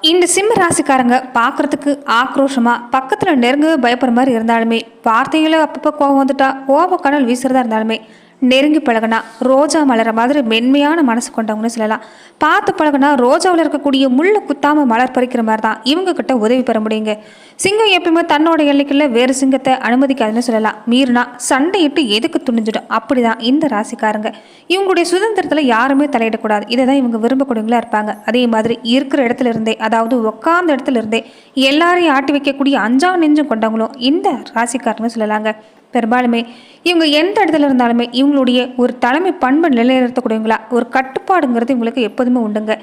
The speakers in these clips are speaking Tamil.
இந்த சிம்ம ராசிக்காரங்க பார்க்கறதுக்கு ஆக்ரோஷமா பக்கத்தில் நெருங்கவே பயப்படுற மாதிரி இருந்தாலுமே, வார்த்தைகளை அப்பப்போ கோபம் வந்துட்டா கோப கடல் வீசுறதா இருந்தாலுமே, நெருங்கி பழகுனா ரோஜா மலர மாதிரி மென்மையான மனசு கொண்டவங்கன்னு சொல்லலாம். பார்த்து பழகுனா ரோஜாவில் இருக்கக்கூடிய முள்ளு குத்தாம மலர் பறிக்கிற மாதிரி தான் இவங்க கிட்ட உதவி பெற முடியுங்க. சிங்கம் எப்பயுமே தன்னோட எல்லைக்குள்ள வேறு சிங்கத்தை அனுமதிக்காதுன்னு சொல்லலாம். மீறினா சண்டையிட்டு எதுக்கு துணிஞ்சிடும். அப்படிதான் இந்த ராசிக்காரங்க. இவங்களுடைய சுதந்திரத்துல யாருமே தலையிடக்கூடாது. இதை தான் இவங்க விரும்பக்கூடியவங்களா இருப்பாங்க. அதே மாதிரி இருக்கிற இடத்துல இருந்தே, அதாவது உட்கார்ந்த இடத்துல இருந்தே எல்லாரையும் ஆட்டி வைக்கக்கூடிய அஞ்சா நெஞ்சும் கொண்டவங்களும் இந்த ராசிக்காரங்க சொல்லலாங்க. பெரும்பாலுமே இவங்க எந்த இடத்துல இருந்தாலுமே இவங்களுடைய ஒரு தலைமை பண்பை நிலைநிறுத்தக்கூடியவங்களா ஒரு கட்டுப்பாடுங்கிறது இவங்களுக்கு எப்போதுமே உண்டுங்க.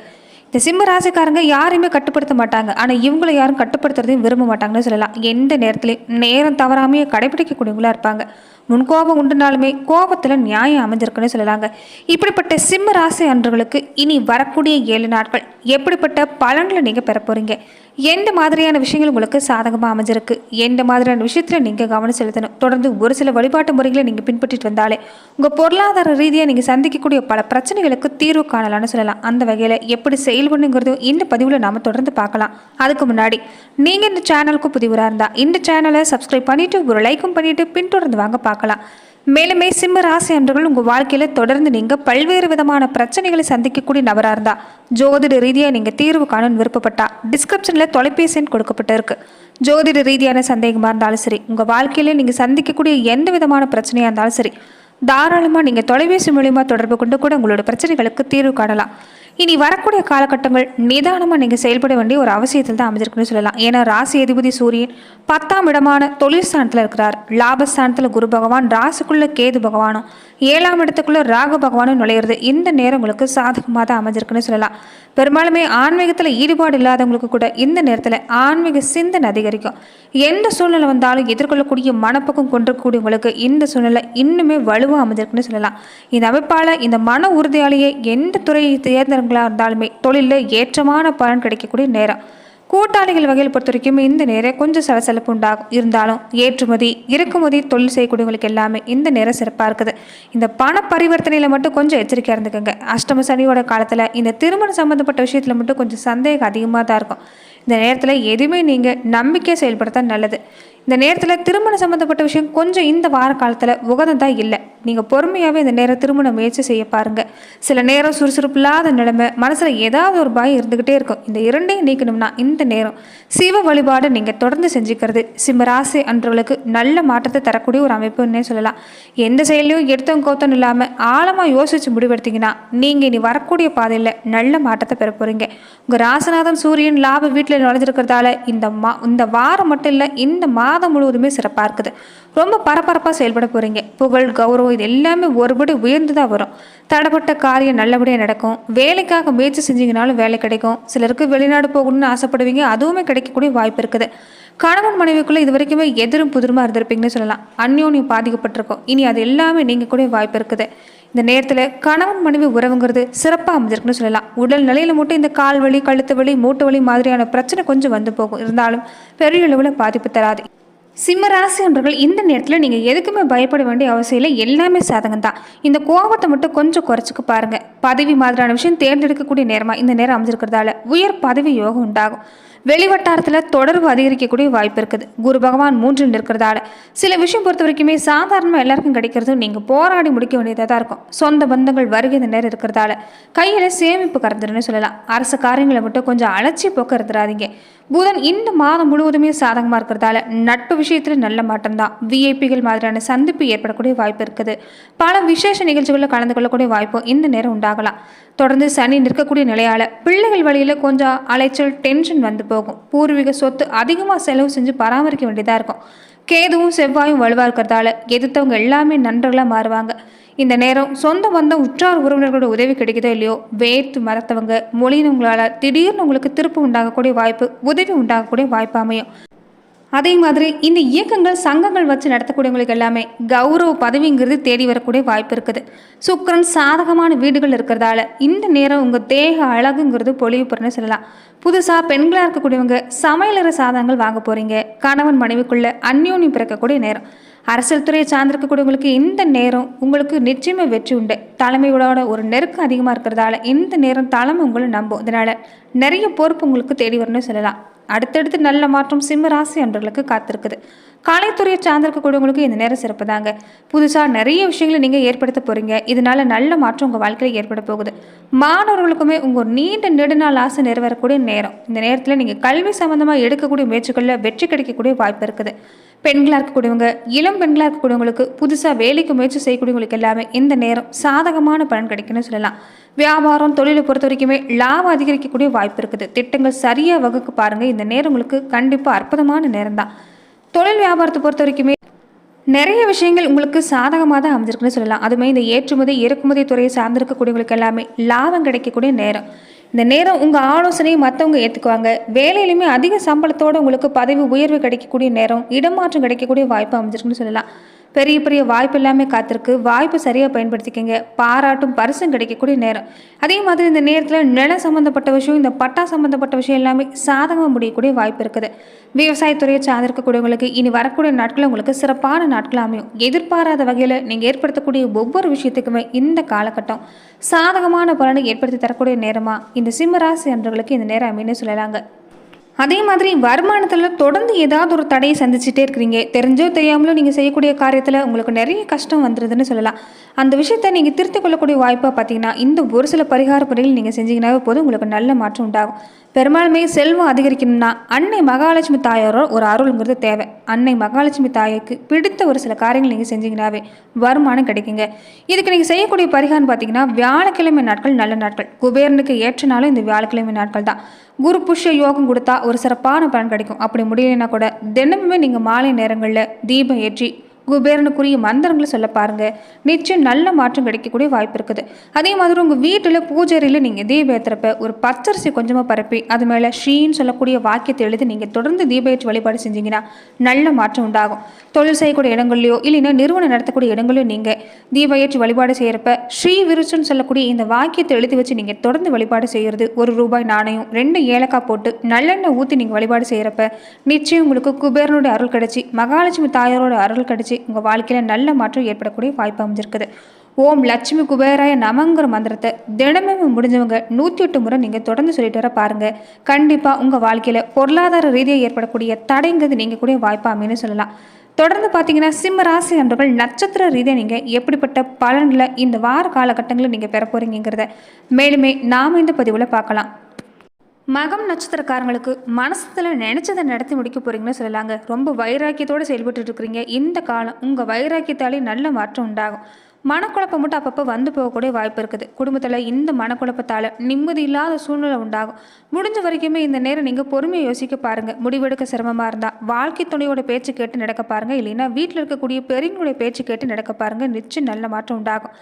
இந்த சிம்ம ராசிக்காரங்க யாரையுமே கட்டுப்படுத்த மாட்டாங்க. ஆனால் இவங்களை யாரும் கட்டுப்படுத்துறதையும் விரும்ப மாட்டாங்கன்னு சொல்லலாம். எந்த நேரத்துலையும் நேரம் தவறாமையே கடைபிடிக்கக்கூடியவங்களா இருப்பாங்க. முன்கோபம் உண்டுனாலுமே கோபத்தில் நியாயம் அமைஞ்சிருக்குன்னு சொல்லலாங்க. இப்படிப்பட்ட சிம்ம ராசி அன்றர்களுக்கு இனி வரக்கூடிய 7 நாட்கள் எப்படிப்பட்ட பலன்களை நீங்கள் பெற போகிறீங்க, எந்த மாதிரியான விஷயங்கள் உங்களுக்கு சாதகமாக அமைஞ்சிருக்கு, எந்த மாதிரியான விஷயத்தில் நீங்கள் கவனம் செலுத்தணும், தொடர்ந்து ஒரு சில வழிபாட்டு முறைகளை நீங்கள் பின்பற்றிட்டு வந்தாலே உங்கள் பொருளாதார ரீதியாக நீங்கள் சந்திக்கக்கூடிய பல பிரச்சனைகளுக்கு தீர்வு காணலாம்னு சொல்லலாம். அந்த வகையில் எப்படி செயல்படுங்கிறதும் இந்த பதிவில் நாம் தொடர்ந்து பார்க்கலாம். அதுக்கு முன்னாடி நீங்கள் இந்த சேனலுக்கு புதிவராக இருந்தால் இந்த சேனலை சப்ஸ்கிரைப் பண்ணிவிட்டு ஒரு லைக்கும் பண்ணிவிட்டு பின்தொடர்ந்து வாங்க பார்க்கலாம். மேலுமே சிம்ம ராசி அன்றர்கள் உங்கள் வாழ்க்கையில் தொடர்ந்து நீங்கள் பல்வேறு விதமான பிரச்சனைகளை சந்திக்கக்கூடிய நபராக இருந்தால், ஜோதிட ரீதியாக நீங்கள் தீர்வு காணணும்னு விருப்பப்பட்டா டிஸ்கிரிப்ஷனில் தொலைபேசி எண் கொடுக்கப்பட்டிருக்கு. ஜோதிட ரீதியான சந்தேகமாக இருந்தாலும் சரி, உங்கள் வாழ்க்கையில் நீங்கள் சந்திக்கக்கூடிய எந்த விதமான பிரச்சனையாக இருந்தாலும் சரி, தாராளமாக நீங்கள் தொலைபேசி மூலிமா தொடர்பு கொண்டு கூட உங்களோட பிரச்சனைகளுக்கு தீர்வு காணலாம். இனி வரக்கூடிய காலகட்டங்கள் நிதானமாக நீங்கள் செயல்பட வேண்டிய ஒரு அவசியத்தில் தான் அமைஞ்சிருக்குன்னு சொல்லலாம். ஏன்னா ராசி அதிபதி சூரியன் 10ஆம் இடமான தொழில் ஸ்தானத்தில் இருக்கிறார். லாபஸ்தானத்தில் குரு பகவான், ராசிக்குள்ள கேது பகவானும், 7ஆம் இடத்துக்குள்ள ராகு பகவானும் நுழையிறது இந்த நேரம் உங்களுக்கு சாதகமாக தான் அமைஞ்சிருக்குன்னு சொல்லலாம். பெரும்பாலுமே ஆன்மீகத்தில் ஈடுபாடு இல்லாதவங்களுக்கு கூட இந்த நேரத்தில் ஆன்மீக சிந்தனை அதிகரிக்கும். எந்த சூழ்நிலை வந்தாலும் எதிர்கொள்ளக்கூடிய மனப்பக்கம் கொண்டிருக்கக்கூடியவங்களுக்கு இந்த சூழ்நிலை இன்னுமே வலுவாக அமைஞ்சிருக்குன்னு சொல்லலாம். இந்த அமைப்பால் இந்த மன உறுதியாலேயே எந்த துறையை தேர்ந்தவர்களாக இருந்தாலுமே தொழிலில் ஏற்றமான பலன் கிடைக்கக்கூடிய நேரம். கூட்டாளிகள் வகையில் பொறுத்த வரைக்கும் இந்த நேரம் கொஞ்சம் சலசலப்பு உண்டாகும். இருந்தாலும் ஏற்றுமதி இறக்குமதி தொழில் செய்யக்கூடியவங்களுக்கு எல்லாமே இந்த நேரம் சிறப்பாக இருக்குது. இந்த பண பரிவர்த்தனையில் மட்டும் கொஞ்சம் எச்சரிக்கையாக இருந்துக்கோங்க. அஷ்டம சனியோட காலத்தில் இந்த திருமணம் சம்மந்தப்பட்ட விஷயத்தில் மட்டும் கொஞ்சம் சந்தேகம் அதிகமாக தான் இருக்கும். இந்த நேரத்தில் எதுவுமே நீங்கள் நம்பிக்கையாக செயல்படுத்த நல்லது. இந்த நேரத்தில் திருமணம் சம்மந்தப்பட்ட விஷயம் கொஞ்சம் இந்த வார காலத்தில் உகந்ததாக இல்லை. நீங்கள் பொறுமையாகவே இந்த நேரம் திருமண முயற்சி செய்ய பாருங்கள். சில நேரம் சுறுசுறுப்பு இல்லாத நிலைமை, மனசில் ஏதாவது ஒரு பயம் இருந்துக்கிட்டே இருக்கும். இந்த இரண்டையும் நீக்கணும்னா இந்த நேரம் சிவ வழிபாடு நீங்கள் தொடர்ந்து செஞ்சுக்கிறது சிம்மராசி அன்றவர்களுக்கு நல்ல மாற்றத்தை தரக்கூடிய ஒரு அமைப்புன்னே சொல்லலாம். எந்த செயலையும் எடுத்தவங்க கோத்தம் இல்லாமல் ஆழமாக யோசித்து முடிவெடுத்தீங்கன்னா நீங்கள் இனி வரக்கூடிய பாதையில் நல்ல மாற்றத்தை பெற போகிறீங்க. உங்கள் ராசிநாதன் சூரியன் லாப வீட்டில் நுழைஞ்சிருக்கிறதால இந்த வாரம் மட்டும் இல்லை, இந்த மாதம் முழுவதுமே சிறப்பாக இருக்குது. ரொம்ப பரபரப்பாக செயல்பட போகிறீங்க. புகழ் கௌரவம் இது எல்லாமே ஒருபடி உயர்ந்து தான் வரும். தடைப்பட்ட காரியம் நல்லபடியாக நடக்கும். வேலைக்காக முயற்சி செஞ்சீங்கனாலும் வேலை கிடைக்கும். சிலருக்கு வெளிநாடு போகணும்னு ஆசைப்படுவீங்க, அதுவுமே கிடைக்கக்கூடிய வாய்ப்பு இருக்குது. கணவன் மனைவிக்குள்ளே இது வரைக்குமே எதிரும் புதிருமா இருந்திருப்பீங்கன்னு சொல்லலாம். அந்யோன்யம் பாதிக்கப்பட்டிருக்கும். இனி அது எல்லாமே நீங்கள் கூட வாய்ப்பு இருக்குது. இந்த நேரத்தில் கணவன் மனைவி உறவுங்கிறது சிறப்பாக அமைஞ்சிருக்குன்னு சொல்லலாம். உடல் நிலையில் மட்டும் இந்த கால் வலி, கழுத்து வலி, மூட்டு வலி மாதிரியான பிரச்சனை கொஞ்சம் வந்து போகும். இருந்தாலும் பெரிய அளவில் பாதிப்பு தராது. சிம்ம ராசி அன்றர்கள் இந்த நேரத்தில் நீங்கள் எதுக்குமே பயப்பட வேண்டிய அவசியம் இல்லை. எல்லாமே சாதகம் தான். இந்த கோபத்தை மட்டும் கொஞ்சம் குறைச்சிக்க பாருங்கள். பதவி மாதிரியான விஷயம் தேர்ந்தெடுக்கக்கூடிய நேரமாக இந்த நேரம் அமைஞ்சிருக்கிறதால உயர் பதவி யோகம் உண்டாகும். வெளிவட்டாரத்தில் தொடர்பு அதிகரிக்கக்கூடிய வாய்ப்பு இருக்குது. குரு பகவான் 3ல் இருக்கிறதால சில விஷயம் பொறுத்த வரைக்குமே சாதாரணமாக எல்லாருக்கும் கிடைக்கிறது நீங்கள் போராடி முடிக்க வேண்டியதாக தான் இருக்கும். சொந்த பந்தங்கள் வருகை இந்த நேரம் இருக்கிறதால கையில் சேமிப்பு கறந்துருன்னு சொல்லலாம். அரசு காரியங்களை மட்டும் கொஞ்சம் அலட்சி போக்க இருந்துடாதீங்க. புதன் இந்த மாதம் முழுவதுமே சாதகமாக இருக்கிறதால நட்பு விஷயத்தில் நல்ல மாற்றம் தான். விஐபிகள் மாதிரியான சந்திப்பு ஏற்படக்கூடிய வாய்ப்பு இருக்குது. பல விசேஷ நிகழ்ச்சிகளில் கலந்து கொள்ளக்கூடிய வாய்ப்பும் இந்த நேரம் உண்டாகலாம். தொடர்ந்து சனி நிற்கக்கூடிய நிலையால் பிள்ளைகள் வழியில் கொஞ்சம் அலைச்சல், டென்ஷன் வந்து போகும். பூர்வீக சொத்து அதிகமாக செலவு செஞ்சு பராமரிக்க வேண்டியதாக இருக்கும். கேதுவும் செவ்வாயும் வலுவாக இருக்கிறதால எதிர்த்தவங்க எல்லாமே நண்பர்களாக மாறுவாங்க. இந்த நேரம் சொந்த பந்தம் உற்றார் உறவினர்களோட உதவி கிடைக்குதோ இல்லையோ, வேத்து மறத்தவங்க மொழியினவங்களால் திடீர்னு உங்களுக்கு திருப்பு உண்டாகக்கூடிய வாய்ப்பு, உதவி உண்டாகக்கூடிய வாய்ப்பு அமையும். அதே மாதிரி இந்த இயக்கங்கள் சங்கங்கள் வச்சு நடத்தக்கூடியவங்களுக்கு எல்லாமே கௌரவ பதவிங்கிறது தேடி வரக்கூடிய வாய்ப்பு இருக்குது. சுக்கிரன் சாதகமான வீடுகள் இருக்கிறதால இந்த நேரம் உங்கள் தேக அழகுங்கிறது பொலிவு பெறுன்னு சொல்லலாம். புதுசாக பெண்களாக இருக்கக்கூடியவங்க சமையலறை சாதனங்கள் வாங்க போகிறீங்க. கணவன் மனைவிக்குள்ள அந்யோன்யம் பிறக்கக்கூடிய நேரம். அரசியல் துறையை சார்ந்திருக்கக்கூடியவங்களுக்கு இந்த நேரம் உங்களுக்கு நிச்சயமாக வெற்றி உண்டு. தலைமையோட ஒரு நெருக்கம் அதிகமாக இருக்கிறதால இந்த நேரம் தலைமை உங்களை நம்பும். இதனால் நிறைய பொறுப்பு உங்களுக்கு தேடி வரணும்னு சொல்லலாம். அடுத்தடுத்து நல்ல மாற்றம் சிம்ம ராசி அன்பர்களுக்கு காத்திருக்குது. கலைத்துறையை சார்ந்திருக்கக்கூடியவங்களுக்கு இந்த நேரம் சிறப்பு தாங்க. புதுசாக நிறைய விஷயங்களை நீங்கள் ஏற்படுத்த போகிறீங்க. இதனால நல்ல மாற்றம் உங்கள் வாழ்க்கையில் ஏற்பட போகுது. மாணவர்களுக்குமே உங்கள் நீண்ட நெடுநாள் ஆசை நிறைவேறக்கூடிய நேரம். இந்த நேரத்தில் நீங்கள் கல்வி சம்பந்தமாக எடுக்கக்கூடிய முயற்சிகளில் வெற்றி கிடைக்கக்கூடிய வாய்ப்பு இருக்குது. பெண்களாக இருக்கக்கூடியவங்க, இளம் பெண்களாக இருக்கக்கூடியவங்களுக்கு, புதுசாக வேலைக்கு முயற்சி செய்யக்கூடியவங்களுக்கு எல்லாமே இந்த நேரம் சாதகமான பலன் கிடைக்குன்னு சொல்லலாம். வியாபாரம் தொழிலை பொறுத்த வரைக்குமே லாபம் அதிகரிக்கக்கூடிய வாய்ப்பு இருக்குது. திட்டங்கள் சரியாக வகுக்க பாருங்கள். இந்த நேரம் உங்களுக்கு கண்டிப்பாக அற்புதமான நேரம் தான். தொழில் வியாபாரத்தை பொறுத்த வரைக்குமே நிறைய விஷயங்கள் உங்களுக்கு சாதகமாக தான் அமைஞ்சிருக்குன்னு சொல்லலாம். அதுமாதிரி இந்த ஏற்றுமதி இறக்குமதி துறையை சார்ந்திருக்கக்கூடியவங்களுக்கு எல்லாமே லாபம் கிடைக்கக்கூடிய நேரம். இந்த நேரம் உங்கள் ஆலோசனையை மற்றவங்க ஏற்றுக்குவாங்க. வேலையிலுமே அதிக சம்பளத்தோடு உங்களுக்கு பதவி உயர்வு கிடைக்கக்கூடிய நேரம், இடமாற்றம் கிடைக்கக்கூடிய வாய்ப்பு அமைஞ்சிருக்குன்னு சொல்லலாம். பெரிய பெரிய வாய்ப்பு எல்லாமே காத்திருக்கு. வாய்ப்பு சரியாக பயன்படுத்திக்கங்க. பாராட்டும் பரிசும் கிடைக்கக்கூடிய நேரம். அதே மாதிரி இந்த நேரத்தில் நிலம் சம்மந்தப்பட்ட விஷயம், இந்த பட்டா சம்மந்தப்பட்ட விஷயம் எல்லாமே சாதகமாக முடியக்கூடிய வாய்ப்பு இருக்குது. விவசாயத்துறையை சார்ந்திருக்கக்கூடியவங்களுக்கு இனி வரக்கூடிய நாட்கள் உங்களுக்கு சிறப்பான நாட்கள் அமையும். எதிர்பாராத வகையில் நீங்கள் ஏற்படுத்தக்கூடிய ஒவ்வொரு விஷயத்துக்குமே இந்த காலகட்டம் சாதகமான பலனை ஏற்படுத்தி தரக்கூடிய நேரமாக இந்த சிம்ம ராசி அன்பர்களுக்கு இந்த நேரம் அமைன்னு சொல்லலாங்க. அதே மாதிரி வருமானத்தில் தொடர்ந்து ஏதாவது ஒரு தடையை சந்திச்சுட்டே இருக்கிறீங்க. தெரிஞ்சோ தெரியாமலோ நீங்கள் செய்யக்கூடிய காரியத்தில் உங்களுக்கு நிறைய கஷ்டம் வந்துடுதுன்னு சொல்லலாம். அந்த விஷயத்தை நீங்கள் திருத்திக் கொள்ளக்கூடிய வாய்ப்பாக பார்த்தீங்கன்னா இந்த ஒரு சில பரிகார முறைகள் நீங்கள் செஞ்சீங்கன்னாவே போதும், உங்களுக்கு நல்ல மாற்றம் உண்டாகும். பெரும்பாலுமே செல்வம் அதிகரிக்கணும்னா அன்னை மகாலட்சுமி தாயாரோட ஒரு அருள்ங்கிறது தேவை. அன்னை மகாலட்சுமி தாய்க்கு பிடித்த ஒரு சில காரியங்கள் நீங்கள் செஞ்சீங்கன்னாவே வருமானம் கிடைக்குங்க. இதுக்கு நீங்கள் செய்யக்கூடிய பரிகாரம் பார்த்தீங்கன்னா வியாழக்கிழமை நாட்கள் நல்ல நாட்கள். குபேரனுக்கு ஏற்ற நாளும் இந்த வியாழக்கிழமை நாட்கள் தான். குரு புஷ்ய யோகம் கொடுத்தா ஒரு சிறப்பான பலன் கிடைக்கும். அப்படி முடியலைன்னா கூட தினமுமே நீங்கள் மாலை நேரங்களில் தீபம் ஏற்றி குபேரனுக்குரிய மந்திரங்களை சொல்ல பாருங்கள். நிச்சயம் நல்ல மாற்றம் கிடைக்கக்கூடிய வாய்ப்பு இருக்குது. அதே மாதிரி உங்கள் வீட்டில் பூஜையில் நீங்கள் தீபம் ஏற்றுறப்ப ஒரு பச்சரிசி கொஞ்சமாக பரப்பி அது மேலே ஷீன்னு சொல்லக்கூடிய வாக்கியத்தை எழுதி நீங்கள் தொடர்ந்து தீப ஏற்றி வழிபாடு செஞ்சீங்கன்னா நல்ல மாற்றம் உண்டாகும். தொழில் செய்யக்கூடிய இடங்கள்லையோ இல்லைன்னா நிறுவனம் நடத்தக்கூடிய இடங்களையோ நீங்கள் தீப ஏற்றி வழிபாடு செய்கிறப்ப ஸ்ரீ விருச்சுன்னு சொல்லக்கூடிய இந்த வாக்கியத்தை எழுதி வச்சு நீங்கள் தொடர்ந்து வழிபாடு செய்கிறது, ₹1 நாணயம் 2 ஏலக்காய் போட்டு நல்லெண்ணெய் ஊற்றி நீங்கள் வழிபாடு செய்கிறப்ப நிச்சயம் உங்களுக்கு குபேரனுடைய அருள் கிடைச்சி மகாலட்சுமி தாயாரோட அருள் கிடைச்சி உங்கள் வாழ்க்கையில் நல்ல மாற்றம் ஏற்படக்கூடிய வாய்ப்பு அமைஞ்சிருக்குது. ஓம் லட்சுமி குபேராய நமங்கிற மந்திரத்தை தினமும் முடிஞ்சவங்க 108 முறை நீங்கள் தொடர்ந்து சொல்லிட்டு வர பாருங்கள். கண்டிப்பாக உங்கள் வாழ்க்கையில் பொருளாதார ரீதியாக ஏற்படக்கூடிய தடைங்கிறது நீங்கள் கூட வாய்ப்பு அமைன்னு சொல்லலாம். தொடர்ந்து பார்த்தீங்கன்னா சிம்ம ராசி அன்பர்கள் நட்சத்திர ரீதியாக நீங்கள் எப்படிப்பட்ட பலன்களை இந்த வார காலகட்டங்களில் நீங்கள் பெற போகிறீங்கிறத மேலுமே நாம் இந்த பதிவில் பார்க்கலாம். மகம் நட்சத்திரக்காரங்களுக்கு மனசுல நினைச்சதை நடத்தி முடிக்க போறீங்கன்னு சொல்லலாங்க. ரொம்ப வைராக்கியத்தோடு செயல்பட்டு இருக்கிறீங்க. இந்த காலம் உங்கள் வைராக்கியத்தாலே நல்ல மாற்றம் உண்டாகும். மனக்குழப்பம் மட்டும் அப்பப்போ வந்து போகக்கூடிய வாய்ப்பு இருக்குது. குடும்பத்தில் இந்த மனக்குழப்பத்தால் நிம்மதி இல்லாத சூழ்நிலை உண்டாகும். முடிஞ்ச வரைக்குமே இந்த நேரம் நீங்கள் பொறுமையை யோசிக்க பாருங்கள். முடிவெடுக்க சிரமமாக இருந்தால் வாழ்க்கை துணையோட பேச்சு கேட்டு நடக்க பாருங்கள். இல்லைன்னா வீட்டில் இருக்கக்கூடிய பெரியவங்களுடைய பேச்சு கேட்டு நடக்க பாருங்கள். நிச்சயம் நல்ல மாற்றம் உண்டாகும்.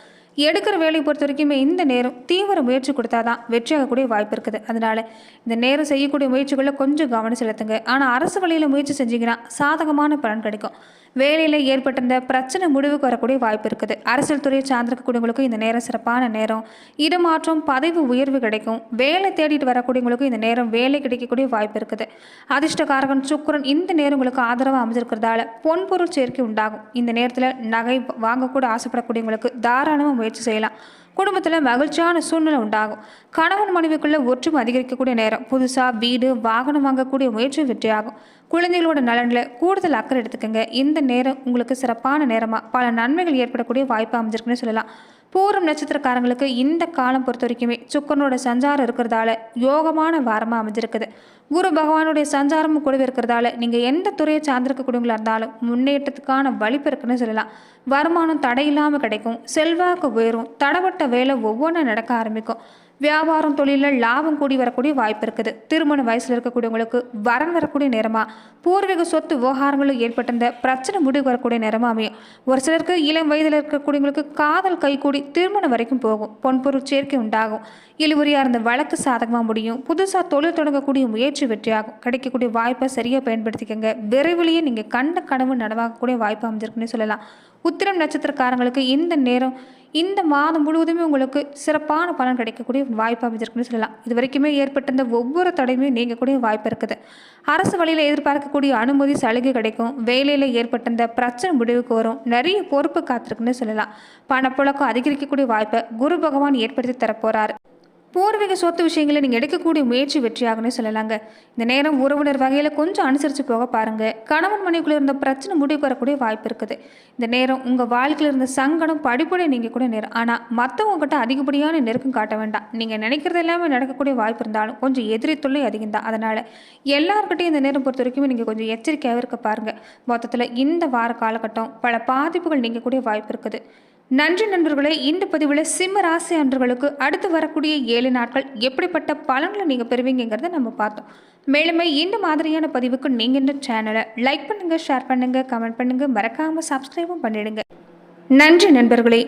எடுக்கிற வேலையை பொறுத்த வரைக்குமே இந்த நேரம் தீவிர முயற்சி கொடுத்தா தான் வெற்றியாகக்கூடிய வாய்ப்பு இருக்குது. அதனால் இந்த நேரம் செய்யக்கூடிய முயற்சிகளில் கொஞ்சம் கவனம் செலுத்துங்க. ஆனால் அரசு வழியில் முயற்சி செஞ்சீங்கன்னா சாதகமான பலன் கிடைக்கும். வேலையில் ஏற்பட்டிருந்த பிரச்சனை முடிவுக்கு வரக்கூடிய வாய்ப்பு இருக்குது. அரசியல் துறையை சார்ந்திருக்கக்கூடியவங்களுக்கும் இந்த நேரம் சிறப்பான நேரம். இடமாற்றம் பதவி உயர்வு கிடைக்கும். வேலை தேடிட்டு வரக்கூடியவங்களுக்கும் இந்த நேரம் வேலை கிடைக்கக்கூடிய வாய்ப்பு இருக்குது. அதிர்ஷ்டகாரகன் சுக்கிரன் இந்த நேரம் உங்களுக்கு ஆதரவாக அமைஞ்சிருக்கிறதால பொன்பொருள் சேர்க்கை உண்டாகும். இந்த நேரத்தில் நகை வாங்கக்கூட ஆசைப்படக்கூடியவங்களுக்கு தாராளமாக முயற்சி செய்யலாம். குடும்பத்தில் மகிழ்ச்சியான சூழ்நிலை உண்டாகும். கணவன் மனைவிக்குள்ள ஒற்றுமை அதிகரிக்கக்கூடிய நேரம். புதுசாக வீடு வாகனம் வாங்கக்கூடிய முயற்சி வெற்றியாகும். குழந்தைகளோட நலனில் கூடுதல் அக்கறை எடுத்துக்கங்க. இந்த நேரம் உங்களுக்கு சிறப்பான நேரமாக பல நன்மைகள் ஏற்படக்கூடிய வாய்ப்பு அமைஞ்சிருக்குன்னு சொல்லலாம். பூரம் நட்சத்திரக்காரங்களுக்கு இந்த காலம் பொறுத்த வரைக்குமே சுக்கரனோட சஞ்சாரம் இருக்கிறதால யோகமான வாரமாக அமைஞ்சிருக்குது. குரு பகவானுடைய சஞ்சாரமும் கூடவே இருக்கிறதால நீங்கள் எந்த துறையை சார்ந்திருக்கக்கூடியவங்களா இருந்தாலும் முன்னேற்றத்துக்கான வலிப்பு இருக்குன்னு சொல்லலாம். வருமானம் தடையில்லாமல் கிடைக்கும். செல்வாக்கு உயரும். தடப்பட்ட வேலை ஒவ்வொன்றும் நடக்க ஆரம்பிக்கும். வியாபாரம் தொழிலில் லாபம் கூடி வரக்கூடிய வாய்ப்பு இருக்குது. திருமண வயசில் இருக்கக்கூடியவங்களுக்கு வரன் வரக்கூடிய நேரமாக, பூர்வீக சொத்து விவகாரங்களில் ஏற்பட்டிருந்த பிரச்சனை முடிவு வரக்கூடிய நேரமாக அமையும். ஒரு சிலருக்கு இளம் வயதில் இருக்கக்கூடியவங்களுக்கு காதல் கைகூடி திருமணம் வரைக்கும் போகும். பொன்பொருள் சேர்க்கை உண்டாகும். இழுவரியாக இருந்த வழக்கு சாதகமாக முடியும். புதுசாக தொழில் தொடங்கக்கூடிய முயற்சி வெற்றியாகும். கிடைக்கக்கூடிய வாய்ப்பை சரியாக பயன்படுத்திக்கங்க. விரைவிலேயே நீங்கள் கண்ட கனவு நனவாகக்கூடிய வாய்ப்பு அமைஞ்சிருக்குன்னு சொல்லலாம். உத்திரம் நட்சத்திரக்காரங்களுக்கு இந்த நேரம், இந்த மாதம் முழுவதுமே உங்களுக்கு சிறப்பான பலன் கிடைக்கக்கூடிய வாய்ப்பு அமைஞ்சிருக்குன்னு சொல்லலாம். இது வரைக்குமே ஏற்பட்டிருந்த ஒவ்வொரு தடையுமே நீங்கக்கூடிய வாய்ப்பு இருக்குது. அரசு வழியில் எதிர்பார்க்கக்கூடிய அனுமதி சலுகை கிடைக்கும். வேலையில் ஏற்பட்டிருந்த பிரச்சனை முடிவுக்கு வரும். நிறைய பொறுப்பு காத்திருக்குன்னு சொல்லலாம். பணப்புழக்கம் அதிகரிக்கக்கூடிய வாய்ப்பை குரு பகவான் ஏற்படுத்தி தரப்போறாரு. பூர்வீக சொத்து விஷயங்களை நீங்கள் எடுக்கக்கூடிய முயற்சி வெற்றியாகனே சொல்லலாங்க. இந்த நேரம் உறவினர் வகையில் கொஞ்சம் அனுசரித்து போக பாருங்கள். கணவன் மனைவிக்குள்ளே இருந்த பிரச்சனை முடிவு வரக்கூடிய வாய்ப்பு இருக்குது. இந்த நேரம் உங்கள் வாழ்க்கையில் இருந்த சங்கடம் படிப்படை நீங்கள் கூட நேரம். ஆனால் மற்றவங்ககிட்ட அதிகப்படியான நெருக்கம் காட்ட வேண்டாம். நீங்கள் நினைக்கிறது எல்லாமே நடக்கக்கூடிய வாய்ப்பு இருந்தாலும் கொஞ்சம் எதிரி தொல்லை அதிகம் தான். அதனால் எல்லாருக்கிட்டையும் இந்த நேரம் பொறுத்த வரைக்கும் நீங்கள் கொஞ்சம் எச்சரிக்கையாக இருக்க பாருங்கள். மொத்தத்தில் இந்த வார காலகட்டம் பல பாதிப்புகள் நீங்கள் கூட வாய்ப்பு இருக்குது. நன்றி நண்பர்களே. இந்த பதிவில் சிம்ம ராசி அன்பர்களுக்கு அடுத்து வரக்கூடிய 7 நாட்கள் எப்படிப்பட்ட பலன்களை நீங்கள் பெறுவீங்கிறத நம்ம பார்த்தோம். மேலுமே இந்த மாதிரியான பதிவுக்கு நீங்கள் இந்த சேனலை லைக் பண்ணுங்கள், ஷேர் பண்ணுங்கள், கமெண்ட் பண்ணுங்கள், மறக்காமல் சப்ஸ்கிரைபும் பண்ணிடுங்க. நன்றி நண்பர்களே.